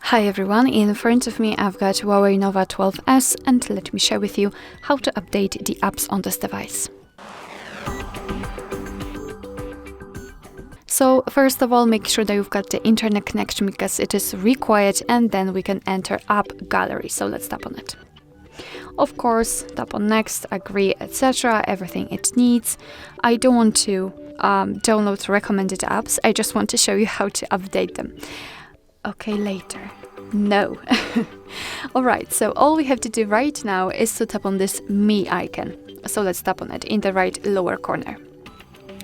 Hi everyone, in front of me I've got HUAWEI Nova 12S and let me share with you how to update the apps on this device. So first of all, make sure that you've got the internet connection because it is required, and then we can enter App Gallery. So let's tap on it. Of course, tap on Next, Agree, etc. Everything it needs. I don't want to download recommended apps. I just want to show you how to update them. Okay, later. No. Alright, so all we have to do right now is to tap on this Me icon. So let's tap on it in the right lower corner.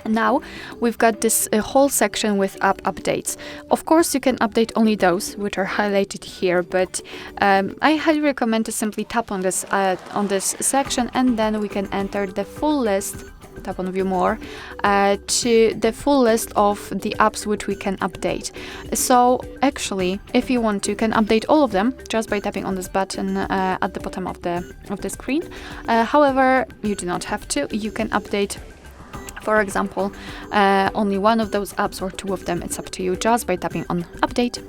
Now we've got this whole section with app updates. Of course, you can update only those which are highlighted here, but I highly recommend to simply tap on this section, and then we can enter the full list. Tap on View More to the full list of the apps which we can update. So actually, if you want to, you can update all of them just by tapping on this button at the bottom of the screen. However, you do not have to. You can update, for example, only one of those apps or two of them. It's up to you just by tapping on Update.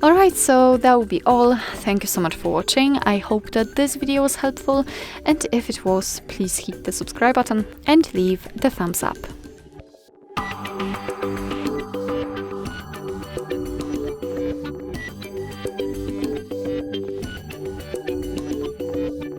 Alright, so that will be all. Thank you so much for watching. I hope that this video was helpful, and if it was, please hit the subscribe button and leave the thumbs up.